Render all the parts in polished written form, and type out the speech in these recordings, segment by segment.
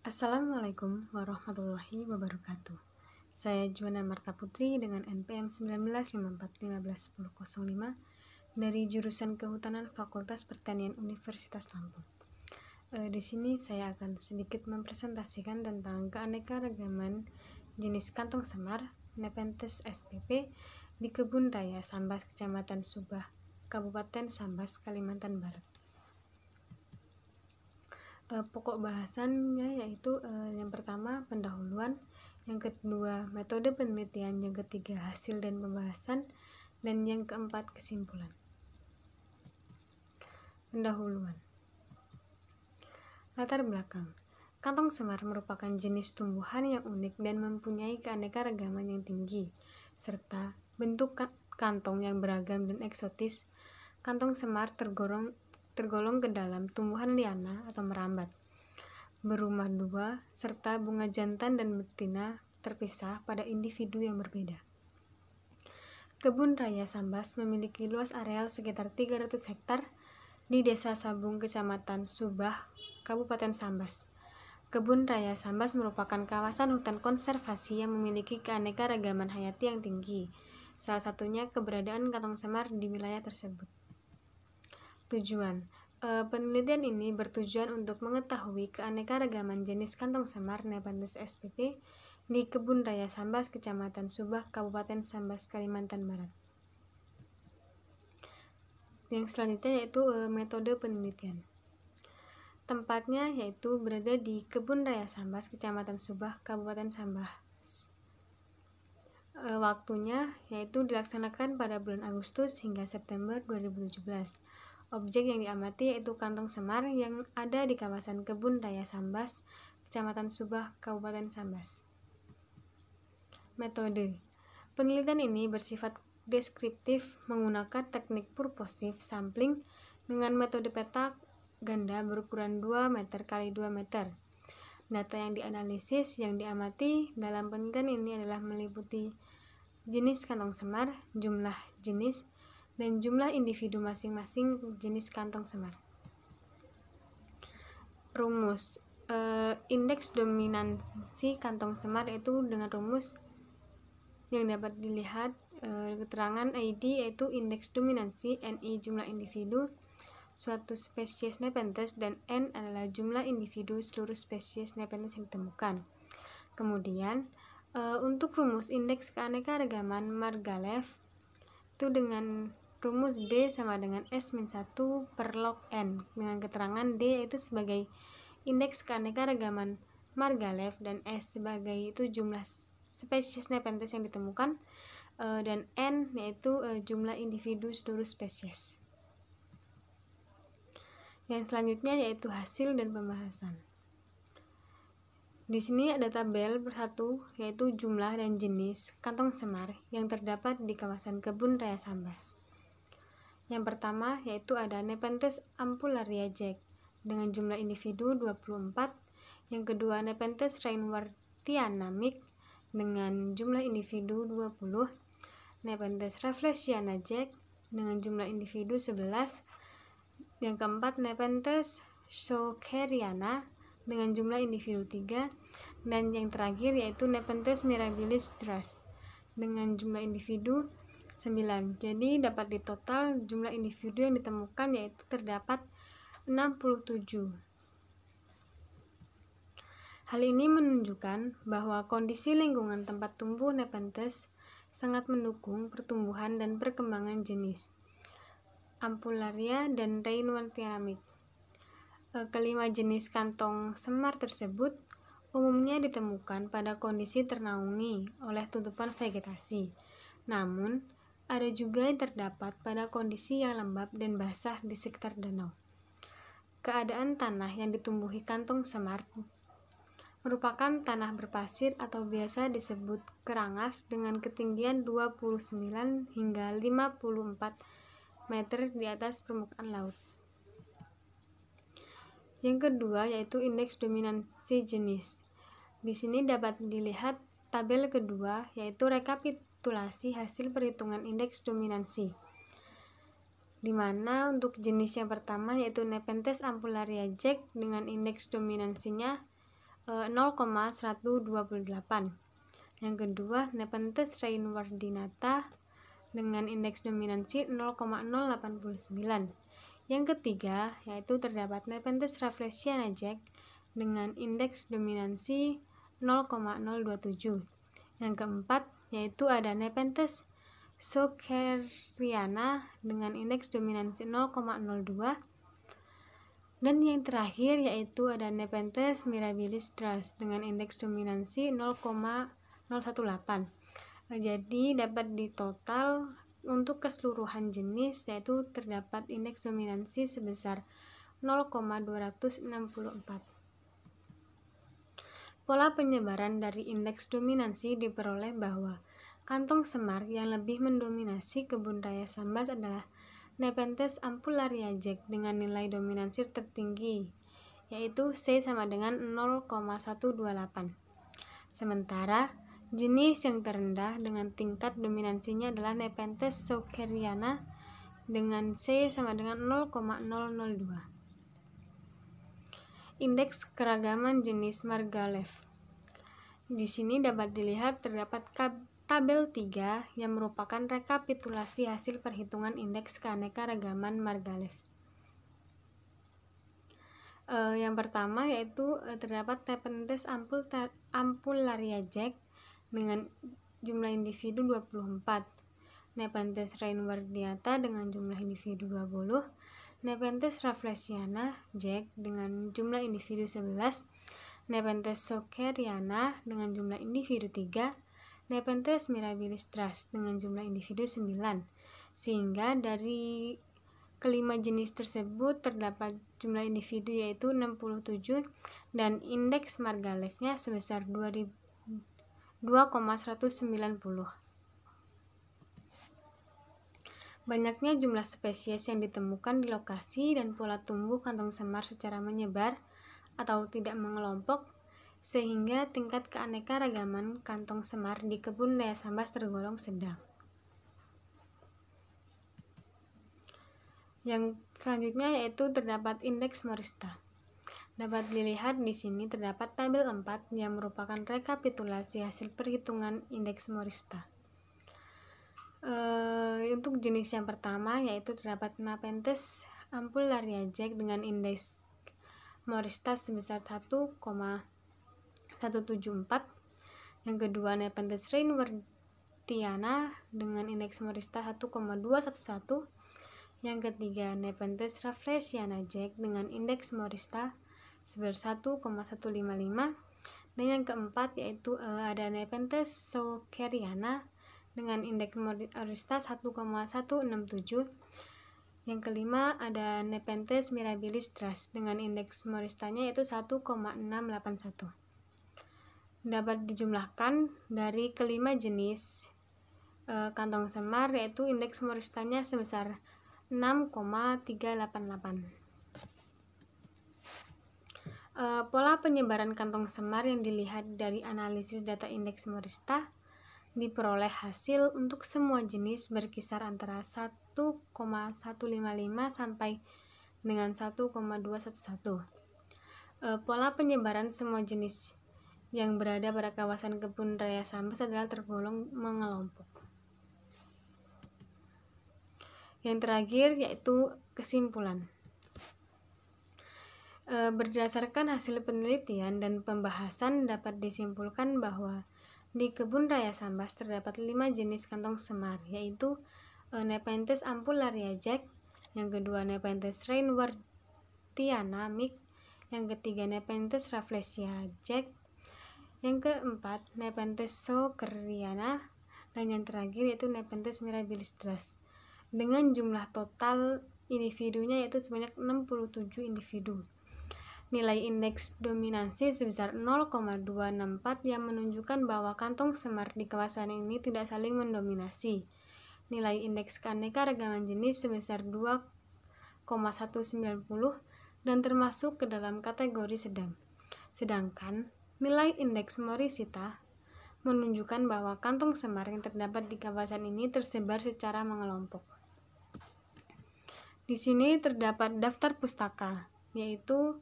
Assalamualaikum warahmatullahi wabarakatuh. Saya Juwana Marta Putri dengan NPM 1954151005 dari jurusan Kehutanan Fakultas Pertanian Universitas Lampung. Di sini saya akan sedikit mempresentasikan tentang keanekaragaman jenis kantong semar Nepenthes spp di Kebun Raya Sambas, Kecamatan Subah, Kabupaten Sambas, Kalimantan Barat. Pokok bahasannya yaitu yang pertama pendahuluan, yang kedua metode penelitian, yang ketiga hasil dan pembahasan, dan yang keempat kesimpulan. Pendahuluan. Latar belakang. Kantong semar merupakan jenis tumbuhan yang unik dan mempunyai keanekaragaman yang tinggi, serta bentuk kantong yang beragam dan eksotis. Kantong semar tergolong ke dalam tumbuhan liana atau merambat, berumah dua, serta bunga jantan dan betina terpisah pada individu yang berbeda. Kebun Raya Sambas memiliki luas areal sekitar 300 hektar di Desa Sabung, Kecamatan Subah, Kabupaten Sambas. Kebun Raya Sambas merupakan kawasan hutan konservasi yang memiliki keanekaragaman hayati yang tinggi, salah satunya keberadaan kantong semar di wilayah tersebut. Tujuan penelitian ini bertujuan untuk mengetahui keanekaragaman jenis kantong semar Nepenthes spp di Kebun Raya Sambas, Kecamatan Subah, Kabupaten Sambas, Kalimantan Barat. Yang selanjutnya yaitu metode penelitian. Tempatnya yaitu berada di Kebun Raya Sambas, Kecamatan Subah, Kabupaten Sambas. Waktunya yaitu dilaksanakan pada bulan Agustus hingga September 2017. Objek yang diamati yaitu kantong semar yang ada di kawasan Kebun Raya Sambas, Kecamatan Subah, Kabupaten Sambas. Metode penelitian ini bersifat deskriptif menggunakan teknik purposive sampling dengan metode peta ganda berukuran 2 meter x 2 meter. Data yang dianalisis yang diamati dalam penelitian ini adalah meliputi jenis kantong semar, jumlah jenis, dan jumlah individu masing-masing jenis kantong semar. Rumus indeks dominansi kantong semar itu dengan rumus yang dapat dilihat keterangan ID yaitu indeks dominansi, NI jumlah individu suatu spesies Nepenthes, dan N adalah jumlah individu seluruh spesies Nepenthes yang ditemukan. Kemudian untuk rumus indeks keanekaragaman Margalef itu dengan rumus D sama dengan S-1 per log N, dengan keterangan D yaitu sebagai indeks keanekaragaman Margalef dan S sebagai itu jumlah spesies Nepenthes yang ditemukan, dan N yaitu jumlah individu seluruh spesies. Yang selanjutnya yaitu hasil dan pembahasan. Di sini ada tabel bersatu yaitu jumlah dan jenis kantong semar yang terdapat di kawasan Kebun Raya Sambas. Yang pertama yaitu ada Nepenthes ampullaria Jack dengan jumlah individu 24, yang kedua Nepenthes rainwartiana Mick dengan jumlah individu 20, Nepenthes rafflesiana Jack dengan jumlah individu 11, yang keempat Nepenthes schokeriana dengan jumlah individu 3, dan yang terakhir yaitu Nepenthes mirabilis Dras dengan jumlah individu 9. Jadi dapat ditotal jumlah individu yang ditemukan yaitu terdapat 67. Hal ini menunjukkan bahwa kondisi lingkungan tempat tumbuh Nepenthes sangat mendukung pertumbuhan dan perkembangan jenis Ampullaria dan rainwartiana Mick. Kelima jenis kantong semar tersebut umumnya ditemukan pada kondisi ternaungi oleh tutupan vegetasi. Namun, ada juga yang terdapat pada kondisi yang lembab dan basah di sekitar danau. Keadaan tanah yang ditumbuhi kantong semar merupakan tanah berpasir atau biasa disebut kerangas dengan ketinggian 29 hingga 54 meter di atas permukaan laut. Yang kedua yaitu indeks dominansi jenis. Di sini dapat dilihat tabel kedua yaitu rekapitulasi hasil perhitungan indeks dominansi, di mana untuk jenis yang pertama yaitu Nepenthes ampullaria Jack dengan indeks dominansinya 0,128. Yang kedua, Nepenthes reinwardinata dengan indeks dominansi 0,089. Yang ketiga, yaitu terdapat Nepenthes rafflesiana Jack dengan indeks dominansi 0,027. Yang keempat, yaitu ada Nepenthes Sockeriana dengan indeks dominansi 0,02. Dan yang terakhir yaitu ada Nepenthes mirabilis Dras dengan indeks dominansi 0,018. Jadi dapat ditotal untuk keseluruhan jenis yaitu terdapat indeks dominansi sebesar 0,264. Pola penyebaran dari indeks dominansi diperoleh bahwa kantong semar yang lebih mendominasi kebun raya Sambas adalah Nepenthes ampullaria Jack dengan nilai dominansi tertinggi, yaitu C sama dengan 0,128. Sementara, jenis yang terendah dengan tingkat dominansinya adalah Nepenthes sockeriana dengan C sama dengan 0,002. Indeks keragaman jenis Margalef. Di sini dapat dilihat terdapat tabel 3 yang merupakan rekapitulasi hasil perhitungan indeks keanekaragaman Margalef. Yang pertama yaitu terdapat Nepenthes ampullaria Jack dengan jumlah individu 24, Nepenthes reinwardiata dengan jumlah individu 20, Nepenthes rafflesiana Jack dengan jumlah individu 11, Nepenthes sockeriana dengan jumlah individu 3, Nepenthes mirabilis Dras dengan jumlah individu 9, sehingga dari kelima jenis tersebut terdapat jumlah individu yaitu 67 dan indeks Margalefnya sebesar 2,190. Banyaknya jumlah spesies yang ditemukan di lokasi dan pola tumbuh kantong semar secara menyebar atau tidak mengelompok sehingga tingkat keanekaragaman kantong semar di kebun raya Sambas tergolong sedang. Yang selanjutnya yaitu terdapat indeks morista. Dapat dilihat di sini terdapat tabel 4 yang merupakan rekapitulasi hasil perhitungan indeks morista. Untuk jenis yang pertama yaitu terdapat Nepenthes ampullaria Jack dengan indeks morista sebesar 1,174. Yang kedua Nepenthes reinwardiana dengan indeks morista 1,211. Yang ketiga Nepenthes rafflesiana Jack dengan indeks morista sebesar 1,155. Dan yang keempat yaitu ada Nepenthes sockeriana dengan indeks morista 1,167. Yang kelima ada Nepenthes mirabilis Dras dengan indeks moristanya yaitu 1,681. Dapat dijumlahkan dari kelima jenis kantong semar yaitu indeks moristanya sebesar 6,388. Pola penyebaran kantong semar yang dilihat dari analisis data indeks morista diperoleh hasil untuk semua jenis berkisar antara 1,155 sampai dengan 1,211. Pola penyebaran semua jenis yang berada pada kawasan kebun raya Sambas adalah tergolong mengelompok. Yang terakhir yaitu kesimpulan. Berdasarkan hasil penelitian dan pembahasan dapat disimpulkan bahwa di kebun raya Sambas terdapat 5 jenis kantong semar yaitu Nepenthes ampullaria Jack, yang kedua Nepenthes reinwardiana Mick, yang ketiga Nepenthes rafflesiana Jack, yang keempat Nepenthes sockeriana, dan yang terakhir yaitu Nepenthes mirabilis Dras dengan jumlah total individunya yaitu sebanyak 67 individu. Nilai indeks dominansi sebesar 0,264 yang menunjukkan bahwa kantong semar di kawasan ini tidak saling mendominasi. Nilai indeks keanekaragaman jenis sebesar 2,190 dan termasuk ke dalam kategori sedang. Sedangkan nilai indeks morisita menunjukkan bahwa kantong semar yang terdapat di kawasan ini tersebar secara mengelompok. Di sini terdapat daftar pustaka, yaitu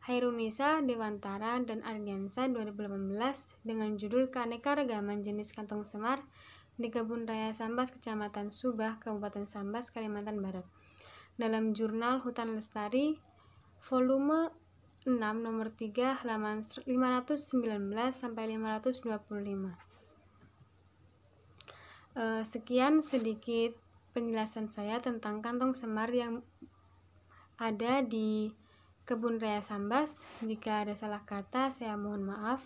Hairunisa Dewantara dan Ardiansa 2018 dengan judul Keanekaragaman Jenis Kantong Semar di Kebun Raya Sambas, Kecamatan Subah, Kabupaten Sambas, Kalimantan Barat, dalam jurnal Hutan Lestari volume 6 nomor 3 halaman 519 sampai 525. Sekian sedikit penjelasan saya tentang kantong semar yang ada di Kebun Raya Sambas. Jika ada salah kata, saya mohon maaf.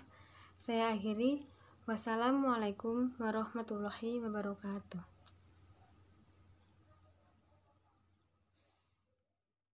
Saya akhiri. Wassalamualaikum warahmatullahi wabarakatuh.